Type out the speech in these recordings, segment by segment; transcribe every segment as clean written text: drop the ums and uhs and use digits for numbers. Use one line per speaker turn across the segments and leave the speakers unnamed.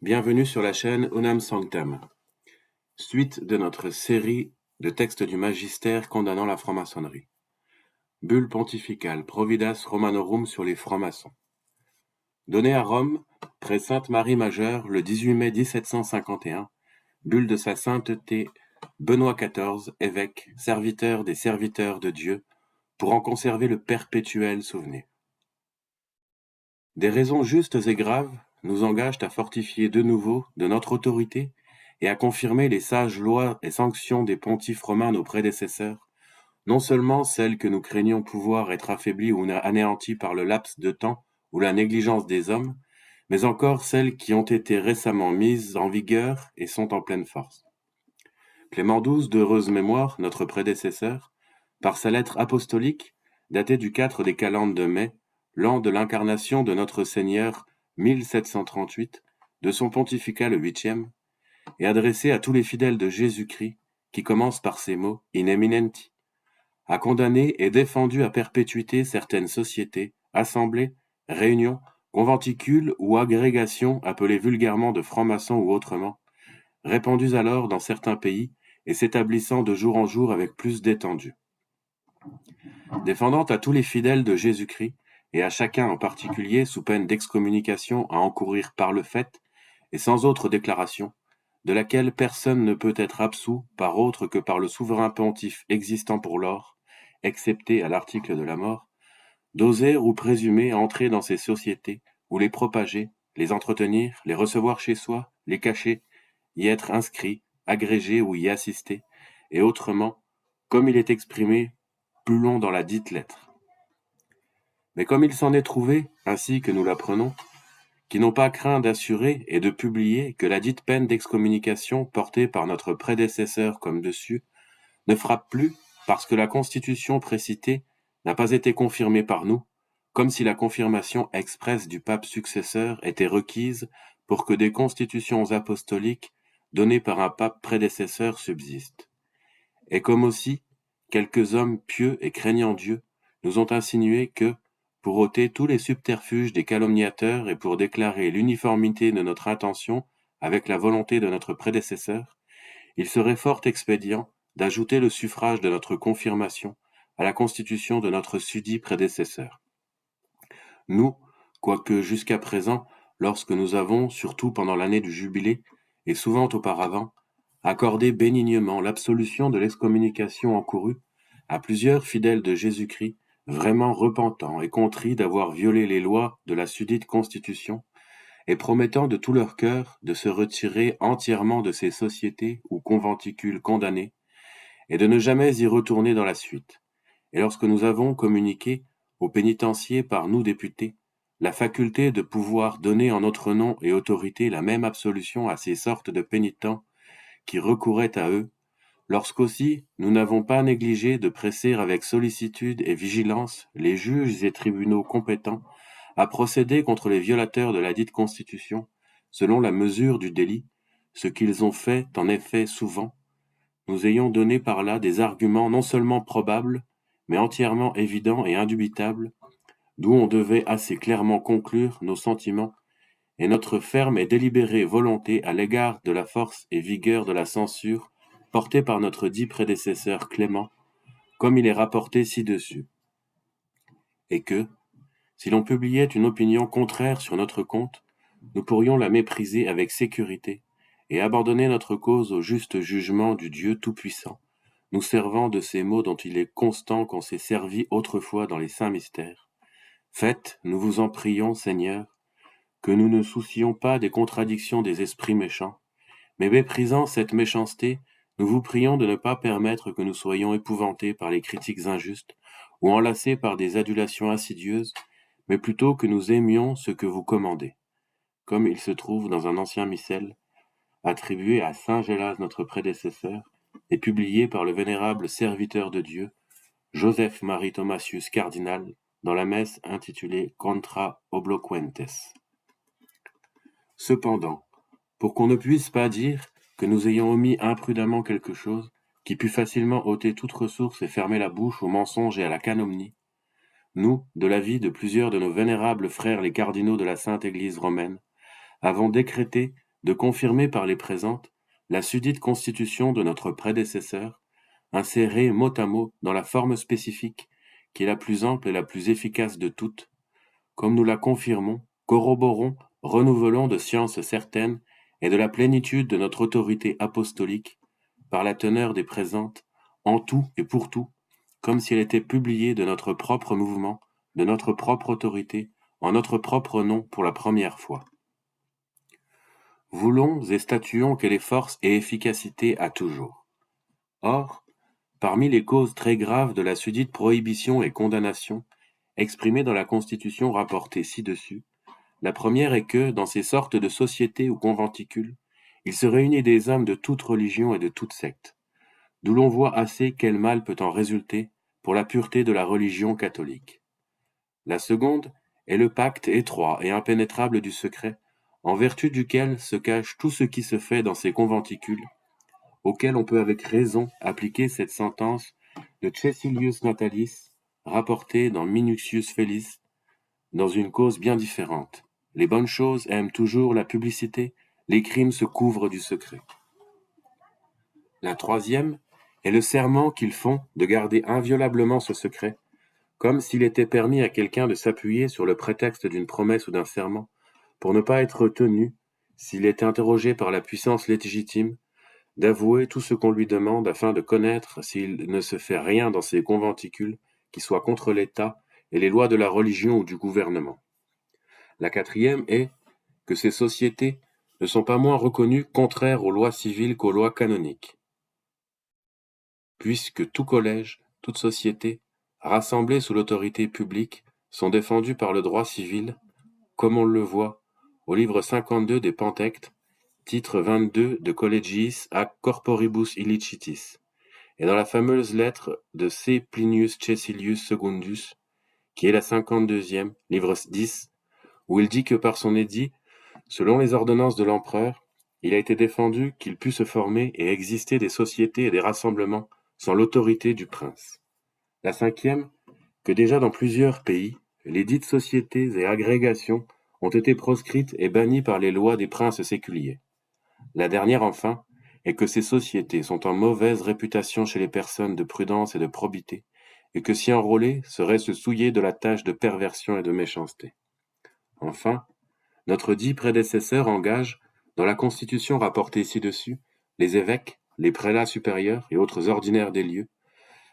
Bienvenue sur la chaîne Unam Sanctam, suite de notre série de textes du magistère condamnant la franc-maçonnerie. Bulle pontificale Providas Romanorum sur les francs-maçons. Donnée à Rome, près Sainte-Marie Majeure, le 18 mai 1751, bulle de sa sainteté Benoît XIV, évêque, serviteur des serviteurs de Dieu, pour en conserver le perpétuel souvenir. Des raisons justes et graves nous engagent à fortifier de nouveau de notre autorité et à confirmer les sages lois et sanctions des pontifes romains nos prédécesseurs, non seulement celles que nous craignons pouvoir être affaiblies ou anéanties par le laps de temps ou la négligence des hommes, mais encore celles qui ont été récemment mises en vigueur et sont en pleine force. Clément XII, d'heureuse mémoire, notre prédécesseur, par sa lettre apostolique, datée du 4 des calendes de mai, l'an de l'incarnation de notre Seigneur 1738, de son pontificat le 8e, et adressée à tous les fidèles de Jésus-Christ, qui commence par ces mots « in eminenti », a condamné et défendu à perpétuité certaines sociétés, assemblées, réunions, conventicules ou agrégations appelées vulgairement de francs-maçons ou autrement, répandues alors dans certains pays et s'établissant de jour en jour avec plus d'étendue. Défendant à tous les fidèles de Jésus-Christ, et à chacun en particulier sous peine d'excommunication à encourir par le fait, et sans autre déclaration, de laquelle personne ne peut être absous par autre que par le souverain pontife existant pour lors, excepté à l'article de la mort, d'oser ou présumer entrer dans ces sociétés, ou les propager, les entretenir, les recevoir chez soi, les cacher, y être inscrit, agrégé ou y assister, et autrement, comme il est exprimé plus long dans la dite lettre. Mais comme il s'en est trouvé, ainsi que nous l'apprenons, qui n'ont pas craint d'assurer et de publier que la dite peine d'excommunication portée par notre prédécesseur comme dessus ne frappe plus parce que la constitution précitée n'a pas été confirmée par nous, comme si la confirmation expresse du pape successeur était requise pour que des constitutions apostoliques données par un pape prédécesseur subsistent. Et comme aussi, quelques hommes pieux et craignant Dieu nous ont insinué que, pour ôter tous les subterfuges des calomniateurs et pour déclarer l'uniformité de notre intention avec la volonté de notre prédécesseur, il serait fort expédient d'ajouter le suffrage de notre confirmation à la constitution de notre susdit prédécesseur. Nous, quoique jusqu'à présent, lorsque nous avons, surtout pendant l'année du jubilé, et souvent auparavant, accordé bénignement l'absolution de l'excommunication encourue à plusieurs fidèles de Jésus-Christ, vraiment repentants et contrits d'avoir violé les lois de la susdite constitution, et promettant de tout leur cœur de se retirer entièrement de ces sociétés ou conventicules condamnés, et de ne jamais y retourner dans la suite. Et lorsque nous avons communiqué aux pénitenciers par nous députés la faculté de pouvoir donner en notre nom et autorité la même absolution à ces sortes de pénitents qui recouraient à eux, lorsqu'aussi nous n'avons pas négligé de presser avec sollicitude et vigilance les juges et tribunaux compétents à procéder contre les violateurs de la dite Constitution, selon la mesure du délit, ce qu'ils ont fait en effet souvent, nous ayons donné par là des arguments non seulement probables, mais entièrement évidents et indubitables, d'où on devait assez clairement conclure nos sentiments et notre ferme et délibérée volonté à l'égard de la force et vigueur de la censure portée par notre dit prédécesseur Clément, comme il est rapporté ci-dessus. Et que, si l'on publiait une opinion contraire sur notre compte, nous pourrions la mépriser avec sécurité et abandonner notre cause au juste jugement du Dieu Tout-Puissant, nous servant de ces mots dont il est constant qu'on s'est servi autrefois dans les saints mystères. Faites, nous vous en prions, Seigneur, que nous ne soucions pas des contradictions des esprits méchants, mais méprisant cette méchanceté, nous vous prions de ne pas permettre que nous soyons épouvantés par les critiques injustes ou enlacés par des adulations insidieuses, mais plutôt que nous aimions ce que vous commandez, comme il se trouve dans un ancien missel, attribué à saint Gélas notre prédécesseur, et publié par le vénérable serviteur de Dieu, Joseph Marie Thomasius cardinal, dans la messe intitulée Contra Obloquentes. Cependant, pour qu'on ne puisse pas dire que nous ayons omis imprudemment quelque chose qui pût facilement ôter toute ressource et fermer la bouche au mensonge et à la calomnie, nous, de l'avis de plusieurs de nos vénérables frères les cardinaux de la Sainte Église romaine, avons décrété de confirmer par les présentes la sudite constitution de notre prédécesseur, insérée mot à mot dans la forme spécifique qui est la plus ample et la plus efficace de toutes, comme nous la confirmons, corroborons, renouvelons de science certaine et de la plénitude de notre autorité apostolique par la teneur des présentes, en tout et pour tout, comme si elle était publiée de notre propre mouvement, de notre propre autorité, en notre propre nom pour la première fois. Voulons et statuons qu'elle ait force et efficacité à toujours. Or, parmi les causes très graves de la sudite prohibition et condamnation, exprimées dans la Constitution rapportée ci-dessus, la première est que, dans ces sortes de sociétés ou conventicules, il se réunit des hommes de toute religion et de toute secte, d'où l'on voit assez quel mal peut en résulter pour la pureté de la religion catholique. La seconde est le pacte étroit et impénétrable du secret, en vertu duquel se cache tout ce qui se fait dans ces conventicules, auquel on peut avec raison appliquer cette sentence de Caecilius Natalis, rapportée dans Minucius Fellis, dans une cause bien différente. Les bonnes choses aiment toujours la publicité, les crimes se couvrent du secret. La troisième est le serment qu'ils font de garder inviolablement ce secret, comme s'il était permis à quelqu'un de s'appuyer sur le prétexte d'une promesse ou d'un serment, pour ne pas être tenu, s'il est interrogé par la puissance légitime, d'avouer tout ce qu'on lui demande afin de connaître s'il ne se fait rien dans ces conventicules qui soit contre l'État et les lois de la religion ou du gouvernement. La quatrième est que ces sociétés ne sont pas moins reconnues contraires aux lois civiles qu'aux lois canoniques, puisque tout collège, toute société, rassemblés sous l'autorité publique, sont défendus par le droit civil, comme on le voit au livre 52 des Pentectes, titre 22 de Collegiis ac corporibus illicitis, et dans la fameuse lettre de C. Plinius Caecilius Secundus, qui est la 52e, livre 10, où il dit que par son édit, selon les ordonnances de l'empereur, il a été défendu qu'il pût se former et exister des sociétés et des rassemblements sans l'autorité du prince. La cinquième, que déjà dans plusieurs pays, les dites sociétés et agrégations ont été proscrites et bannies par les lois des princes séculiers. La dernière, enfin, est que ces sociétés sont en mauvaise réputation chez les personnes de prudence et de probité, et que s'y enrôler serait se souiller de la tâche de perversion et de méchanceté. Enfin, notre dit prédécesseur engage, dans la Constitution rapportée ci-dessus, les évêques, les prélats supérieurs et autres ordinaires des lieux,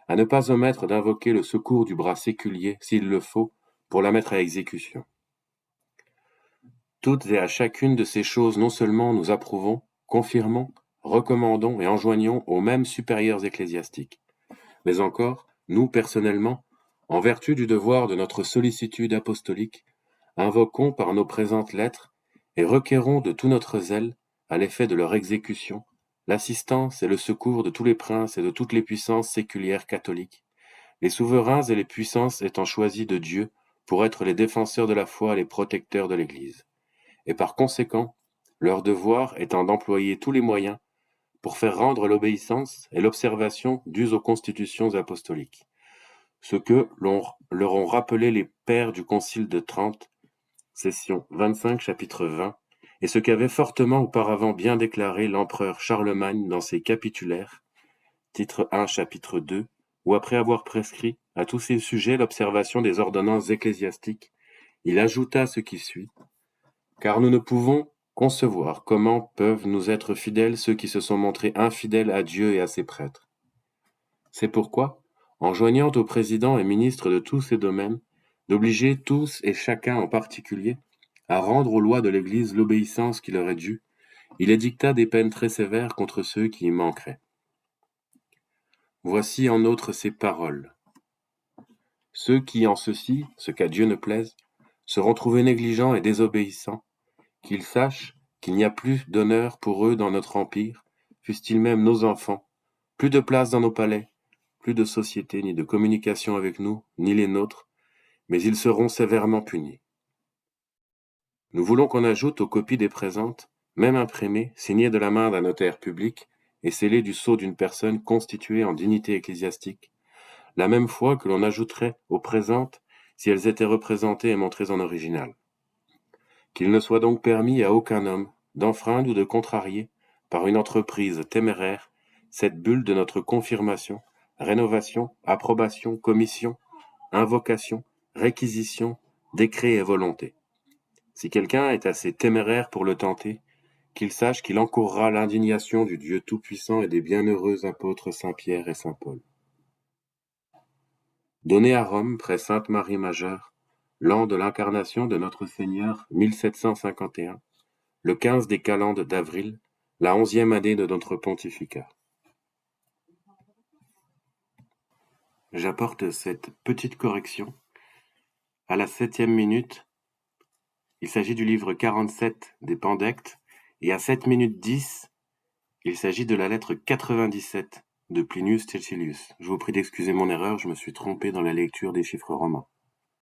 à ne pas omettre d'invoquer le secours du bras séculier, s'il le faut, pour la mettre à exécution. Toutes et à chacune de ces choses non seulement nous approuvons, confirmons, recommandons et enjoignons aux mêmes supérieurs ecclésiastiques, mais encore, nous personnellement, en vertu du devoir de notre sollicitude apostolique, invoquons par nos présentes lettres et requérons de tout notre zèle, à l'effet de leur exécution, l'assistance et le secours de tous les princes et de toutes les puissances séculières catholiques, les souverains et les puissances étant choisis de Dieu pour être les défenseurs de la foi et les protecteurs de l'Église, et par conséquent, leur devoir étant d'employer tous les moyens pour faire rendre l'obéissance et l'observation dues aux constitutions apostoliques, ce que leur ont rappelé les pères du Concile de Trente, session 25, chapitre 20, et ce qu'avait fortement auparavant bien déclaré l'empereur Charlemagne dans ses capitulaires, titre 1, chapitre 2, où après avoir prescrit à tous ces sujets l'observation des ordonnances ecclésiastiques, il ajouta ce qui suit, « Car nous ne pouvons concevoir comment peuvent nous être fidèles ceux qui se sont montrés infidèles à Dieu et à ses prêtres. C'est pourquoi, en joignant aux présidents et ministres de tous ces domaines, d'obliger tous et chacun en particulier à rendre aux lois de l'Église l'obéissance qui leur est due, il édicta des peines très sévères contre ceux qui y manqueraient. Voici en outre ces paroles. Ceux qui en ceci, ce qu'à Dieu ne plaise, seront trouvés négligents et désobéissants, qu'ils sachent qu'il n'y a plus d'honneur pour eux dans notre empire, fussent-ils même nos enfants, plus de place dans nos palais, plus de société ni de communication avec nous, ni les nôtres, mais ils seront sévèrement punis. Nous voulons qu'on ajoute aux copies des présentes, même imprimées, signées de la main d'un notaire public et scellées du sceau d'une personne constituée en dignité ecclésiastique, la même foi que l'on ajouterait aux présentes si elles étaient représentées et montrées en original. Qu'il ne soit donc permis à aucun homme, d'enfreindre ou de contrarier, par une entreprise téméraire, cette bulle de notre confirmation, rénovation, approbation, commission, invocation, réquisition, décret et volonté. Si quelqu'un est assez téméraire pour le tenter, qu'il sache qu'il encourra l'indignation du Dieu Tout-Puissant et des bienheureux apôtres Saint Pierre et Saint Paul. Donné à Rome, près Sainte-Marie Majeure, l'an de l'incarnation de notre Seigneur 1751, le 15 des calendes d'avril, la 11e année de notre pontificat. J'apporte cette petite correction. À la 7e minute, il s'agit du livre 47 des Pandectes, et à 7 minutes 10, il s'agit de la lettre 97 de Plinius Cecilius. Je vous prie d'excuser mon erreur, je me suis trompé dans la lecture des chiffres romains.